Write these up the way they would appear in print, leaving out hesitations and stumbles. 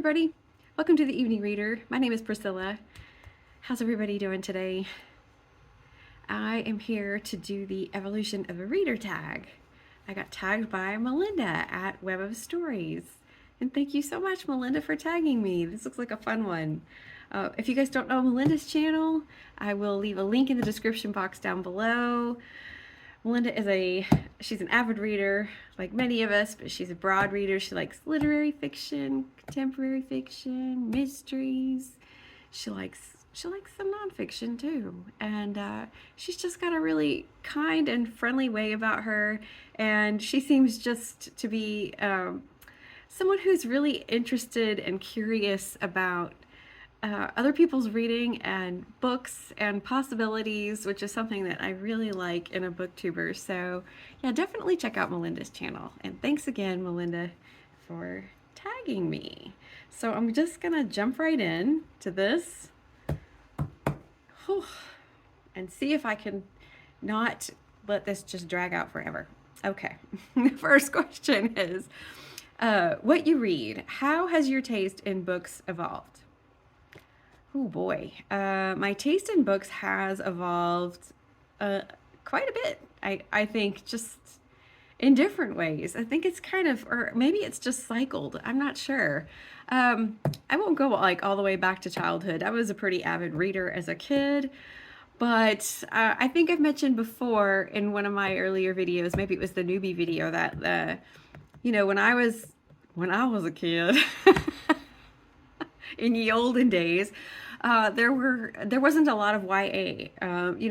everybody. Welcome to the Evening Reader. My name is Priscilla. How's everybody doing today? I am here to do the evolution of a reader tag. I got tagged by Melinda at Web of Stories. And thank you so much, Melinda, for tagging me. This looks like a fun one. If you guys don't know Melinda's channel, I will leave a link in the description box down below. Melinda is she's an avid reader, like many of us, but she's a broad reader. She likes literary fiction, contemporary fiction, mysteries. She likes some nonfiction too. And she's just got a really kind and friendly way about her. And she seems just to be someone who's really interested and curious about other people's reading and books and possibilities, which is something that I really like in a booktuber. So yeah, definitely check out Melinda's channel. And thanks again, Melinda, for tagging me. So I'm just gonna jump right in to this and see if I can not let this just drag out forever. Okay, the first question is, what you read. How has your taste in books evolved? Oh boy, my taste in books has evolved quite a bit. I think just in different ways. I think it's kind of, or maybe it's just cycled. I'm not sure. I won't go like all the way back to childhood. I was a pretty avid reader as a kid, but I think I've mentioned before in one of my earlier videos, maybe it was the newbie video, that when I was a kid in the olden days, there wasn't a lot of YA.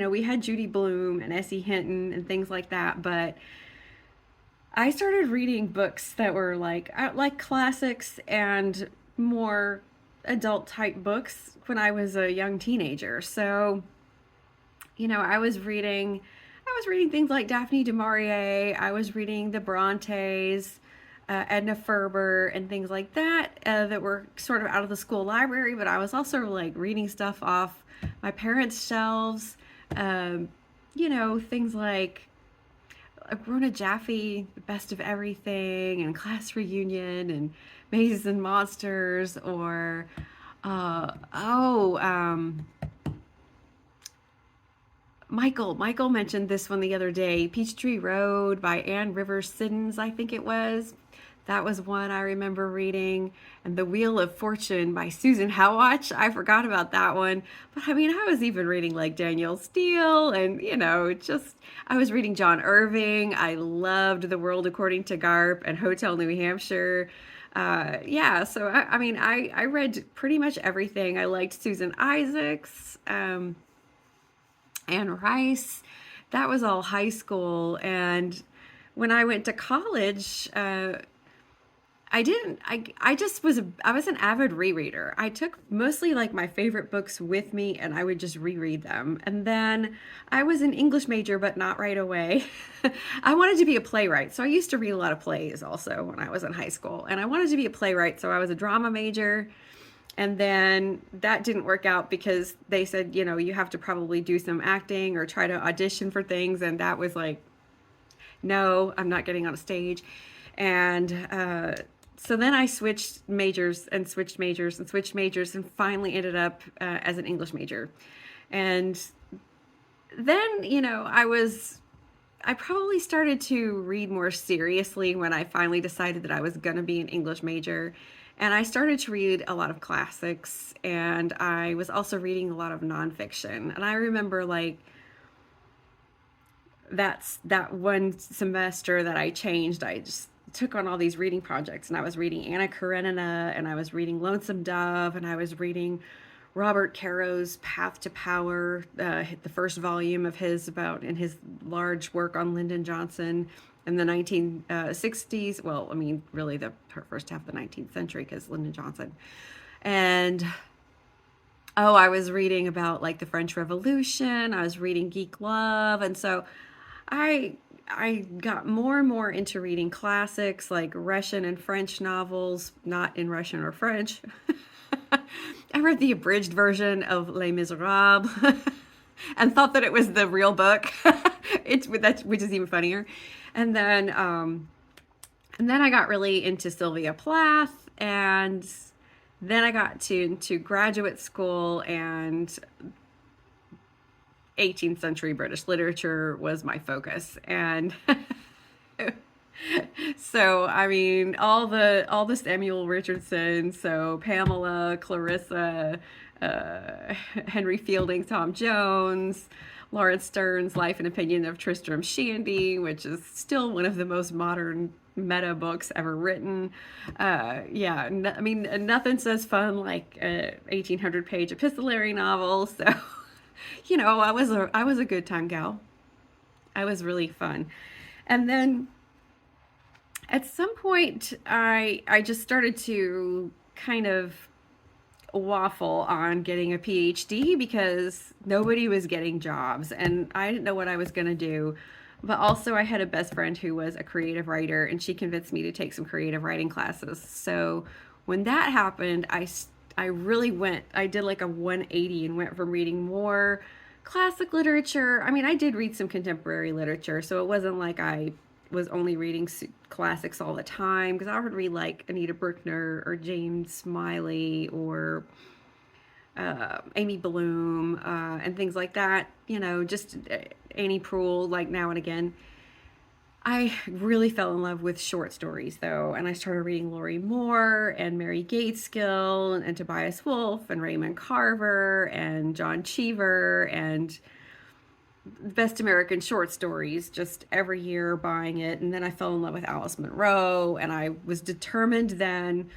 We had Judy Blume and S.E. Hinton and things like that, but I started reading books that were like classics and more adult type books when I was a young teenager. So, I was reading things like Daphne du Maurier. I was reading the Brontes, Edna Ferber and things like that that were sort of out of the school library, but I was also like reading stuff off my parents' shelves. Things like Rona Jaffe, The Best of Everything, and Class Reunion, and Mazes and Monsters, or Michael mentioned this one the other day, Peachtree Road by Anne Rivers Siddons, I think it was. That was one I remember reading. And The Wheel of Fortune by Susan Howatch. I forgot about that one. But I mean, I was even reading like Danielle Steele and, I was reading John Irving. I loved The World According to Garp and Hotel New Hampshire. So I read pretty much everything. I liked Susan Isaacs, Anne Rice. That was all high school. And when I went to college, I was an avid rereader. I took mostly like my favorite books with me and I would just reread them. And then I was an English major, but not right away. I wanted to be a playwright. So I used to read a lot of plays also when I was in high school. And I wanted to be a playwright. So I was a drama major. And then that didn't work out because they said, you have to probably do some acting or try to audition for things. And that was like, no, I'm not getting on a stage. And so then I switched majors and switched majors and switched majors and finally ended up as an English major. And then, I probably started to read more seriously when I finally decided that I was going to be an English major. And I started to read a lot of classics, and I was also reading a lot of nonfiction. And I remember like that one semester that I changed, I just took on all these reading projects, and I was reading Anna Karenina, and I was reading Lonesome Dove, and I was reading Robert Caro's Path to Power, the first volume of his in his large work on Lyndon Johnson in the 1960s. Well, I mean, really the first half of the 19th century, because Lyndon Johnson. And I was reading about like the French Revolution. I was reading Geek Love, and so I got more and more into reading classics like Russian and French novels, not in Russian or French. I read the abridged version of Les Miserables and thought that it was the real book, which is even funnier. And then I got really into Sylvia Plath and Then I got to graduate school, and 18th century British literature was my focus. And so, I mean, all the Samuel Richardson, so Pamela, Clarissa, Henry Fielding, Tom Jones, Lawrence Stern's Life and Opinion of Tristram Shandy, which is still one of the most modern meta books ever written. Yeah, I mean, nothing says fun like a 1800-page epistolary novel. So, I was a good time gal. I was really fun. And then at some point, I just started to kind of waffle on getting a PhD because nobody was getting jobs and I didn't know what I was going to do. But also, I had a best friend who was a creative writer, and she convinced me to take some creative writing classes. So when that happened, I really I did like a 180 and went from reading more classic literature. I mean, I did read some contemporary literature, so it wasn't like I was only reading classics all the time, because I would read like Anita Brookner or James Smiley or Amy Bloom and things like that, just Annie Proulx, like now and again. I really fell in love with short stories, though, and I started reading Lori Moore and Mary Gateskill and Tobias Wolff and Raymond Carver and John Cheever and Best American Short Stories, just every year buying it. And then I fell in love with Alice Munro, and I was determined then.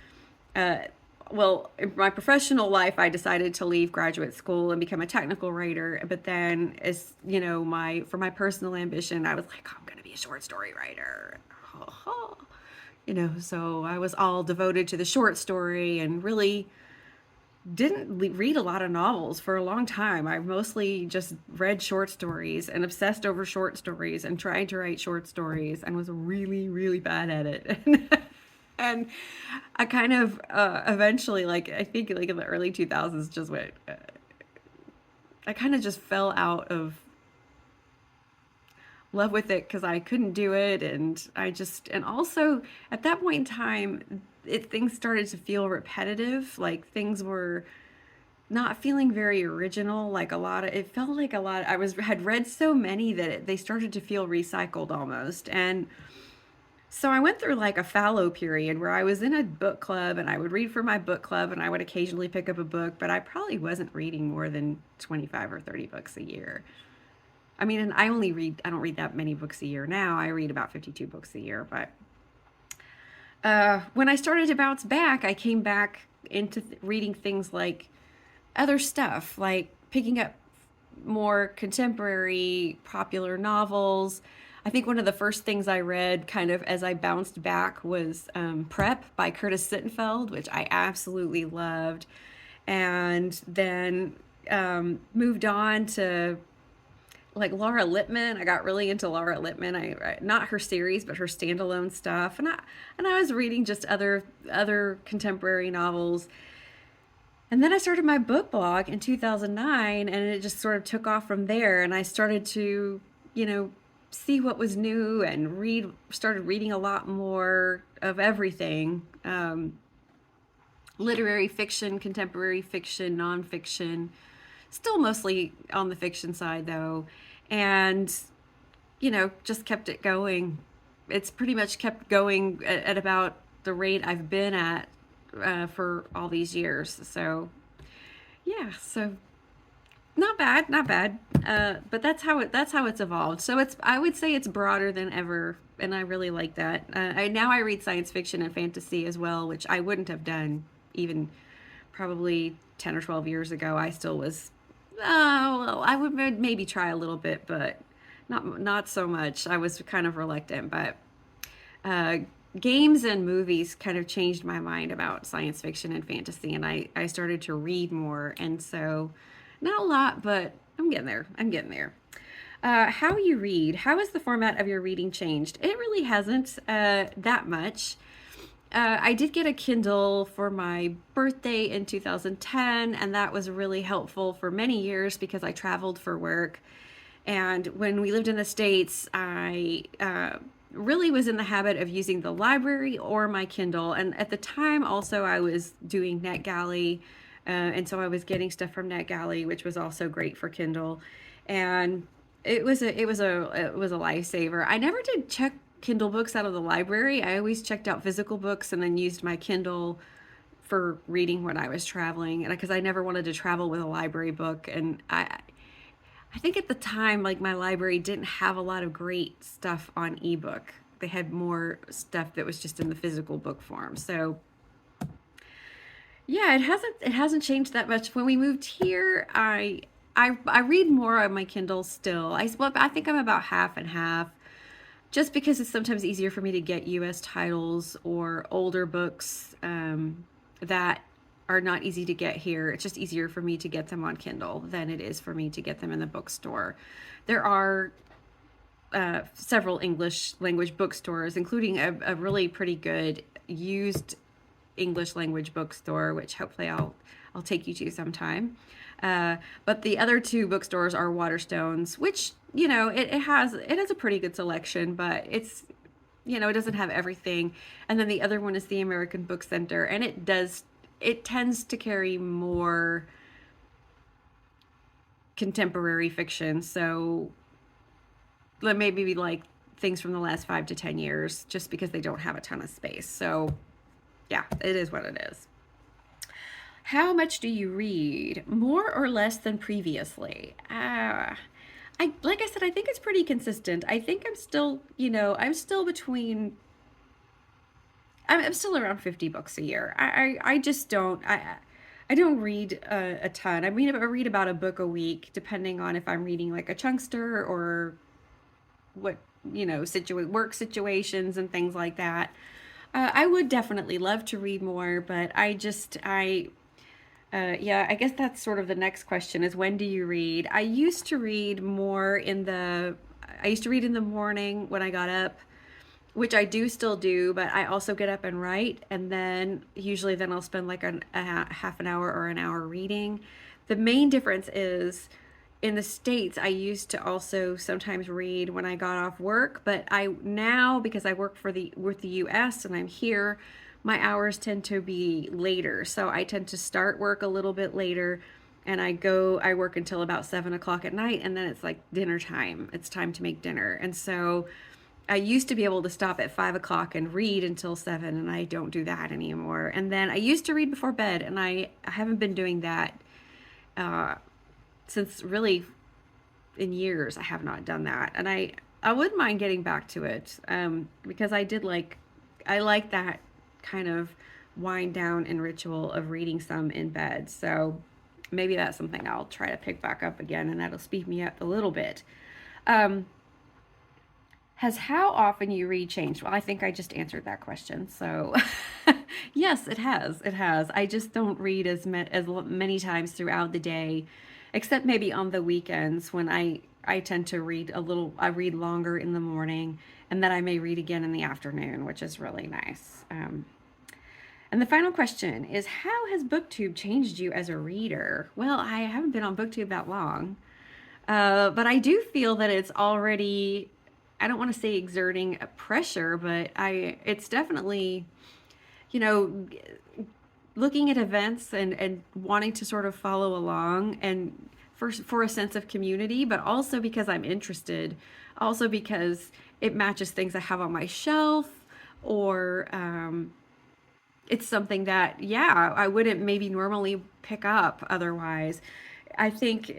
Well, in my professional life, I decided to leave graduate school and become a technical writer. But then, as you know, for my personal ambition, I was like, I'm going to be a short story writer. So I was all devoted to the short story and really didn't read a lot of novels for a long time. I mostly just read short stories and obsessed over short stories and tried to write short stories and was really, really bad at it. And I kind of eventually, like, I think like in the early 2000s, just went, I kind of just fell out of love with it because I couldn't do it. And also at that point in time, things started to feel repetitive. Like things were not feeling very original. It felt like a lot, had read so many that they started to feel recycled almost. And so I went through like a fallow period where I was in a book club and I would read for my book club and I would occasionally pick up a book, but I probably wasn't reading more than 25 or 30 books a year. I mean, and I don't read that many books a year now. I read about 52 books a year. But when I started to bounce back, I came back into reading things like other stuff, like picking up more contemporary popular novels. I think one of the first things I read kind of as I bounced back was Prep by Curtis Sittenfeld, which I absolutely loved. And then moved on to like Laura Lippman. I got really into Laura Lippman. I not her series, but her standalone stuff. And I was reading just other contemporary novels. And then I started my book blog in 2009, and it just sort of took off from there. And I started to, see what was new and started reading a lot more of everything. Literary fiction, contemporary fiction, nonfiction, still mostly on the fiction side though. And, just kept it going. It's pretty much kept going at about the rate I've been at for all these years. So yeah, so not bad. But that's how it's evolved. So I would say it's broader than ever, and I really like that. I read science fiction and fantasy as well, which I wouldn't have done even probably 10 or 12 years ago. I still was, I would maybe try a little bit, but not so much. I was kind of reluctant, but games and movies kind of changed my mind about science fiction and fantasy, and I started to read more, and so not a lot, but I'm getting there. How you read. How has the format of your reading changed? It really hasn't that much. I did get a Kindle for my birthday in 2010, and that was really helpful for many years because I traveled for work. And when we lived in the States, I really was in the habit of using the library or my Kindle. And at the time, also, I was doing NetGalley. And so I was getting stuff from NetGalley, which was also great for Kindle. And it was a lifesaver. I never did check Kindle books out of the library. I always checked out physical books and then used my Kindle for reading when I was traveling, and because I never wanted to travel with a library book. And I think at the time, like, my library didn't have a lot of great stuff on ebook. They had more stuff that was just in the physical book form. So yeah, it hasn't changed that much. When we moved here, I read more on my Kindle still. I think I'm about half and half, just because it's sometimes easier for me to get U.S. titles or older books that are not easy to get here. It's just easier for me to get them on Kindle than it is for me to get them in the bookstore. There are several English language bookstores, including a really pretty good used English language bookstore, which hopefully I'll take you to sometime. But the other two bookstores are Waterstones, which, it has a pretty good selection, but it doesn't have everything. And then the other one is the American Book Center, and it tends to carry more contemporary fiction. So maybe like things from the last 5 to 10 years, just because they don't have a ton of space. So yeah, it is what it is. How much do you read? More or less than previously? Like I said, I think it's pretty consistent. I think I'm still, I'm still between. I'm still around 50 books a year. I just don't. I don't read a ton. I mean, I read about a book a week, depending on if I'm reading like a chunkster or what, work situations and things like that. I would definitely love to read more, but yeah, I guess that's sort of the next question is, when do you read? I used to read in the morning when I got up, which I do still do, but I also get up and write, and then I'll spend like a half an hour or an hour reading. The main difference is, in the States, I used to also sometimes read when I got off work, but now, because I work with the US and I'm here, my hours tend to be later. So I tend to start work a little bit later, and I work until about 7 o'clock at night, and then it's like dinner time. It's time to make dinner. And so I used to be able to stop at 5 o'clock and read until 7, and I don't do that anymore. And then I used to read before bed, and I haven't been doing that since, really, in years. I have not done that, and I wouldn't mind getting back to it, because I like that kind of wind down and ritual of reading some in bed. So maybe that's something I'll try to pick back up again, and that'll speed me up a little bit. Has how often you read changed? Well, I think I just answered that question. So yes, it has. It has. I just don't read as many times throughout the day, except maybe on the weekends, when I tend to read I read longer in the morning, and then I may read again in the afternoon, which is really nice. And the final question is, how has BookTube changed you as a reader? Well, I haven't been on BookTube that long, but I do feel that it's already, I don't want to say exerting a pressure, but it's definitely, looking at events and wanting to sort of follow along, and for a sense of community, but also because I'm interested, also because it matches things I have on my shelf, or it's something that, yeah, I wouldn't maybe normally pick up otherwise. I think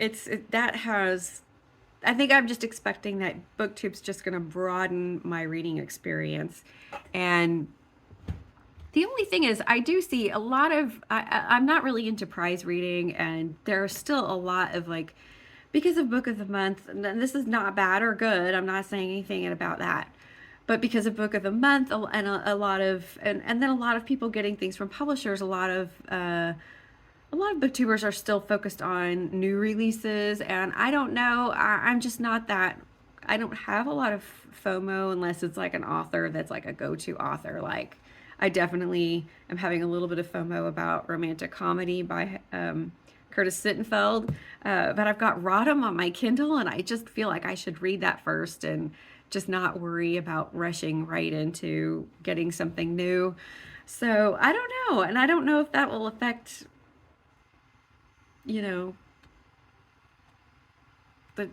I think I'm just expecting that BookTube's just going to broaden my reading experience. And the only thing is, I do see a lot of, I'm not really into prize reading, and there's still a lot of, like, because of Book of the Month, and this is not bad or good, I'm not saying anything about that, but because of Book of the Month, and a lot of, and then a lot of people getting things from publishers, a lot of booktubers are still focused on new releases, and I don't know, I'm just not that, I don't have a lot of FOMO unless it's like an author that's like a go-to author. Like, I definitely am having a little bit of FOMO about Romantic Comedy by Curtis Sittenfeld, but I've got Rodham on my Kindle, and I just feel like I should read that first and just not worry about rushing right into getting something new. So I don't know, and I don't know if that will affect, you know, the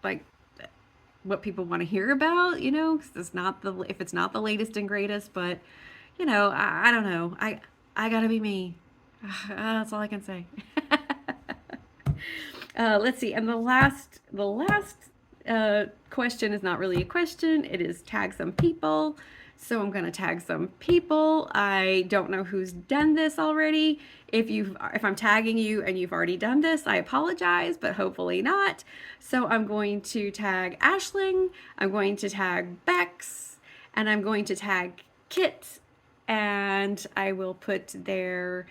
like what people want to hear about, you know, 'cause it's not the if it's not the latest and greatest, but you know, I don't know. I gotta be me. That's all I can say. Let's see, and the last question is not really a question. It is tag some people. So I'm gonna tag some people. I don't know who's done this already. If I'm tagging you and you've already done this, I apologize, but hopefully not. So I'm going to tag Ashling, I'm going to tag Bex, and I'm going to tag Kit, and I will put their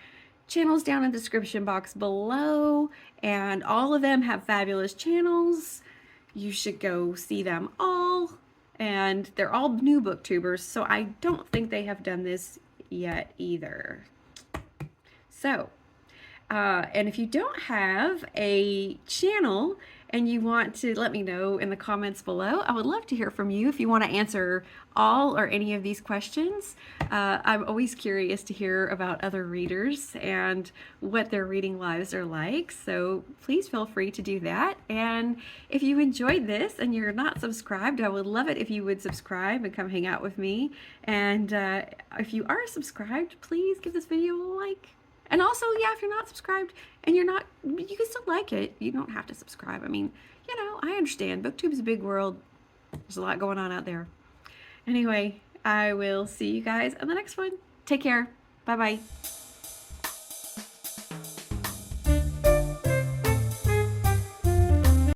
channels down in the description box below, and all of them have fabulous channels. You should go see them all, and they're all new booktubers, so I don't think they have done this yet either. So and if you don't have a channel and you want to let me know in the comments below, I would love to hear from you if you want to answer all or any of these questions. I'm always curious to hear about other readers and what their reading lives are like, so please feel free to do that. And if you enjoyed this and you're not subscribed, I would love it if you would subscribe and come hang out with me. And if you are subscribed, please give this video a like. And also, yeah, if you're not subscribed and you can still like it. You don't have to subscribe. I mean, you know, I understand. BookTube's a big world. There's a lot going on out there. Anyway, I will see you guys on the next one. Take care. Bye-bye.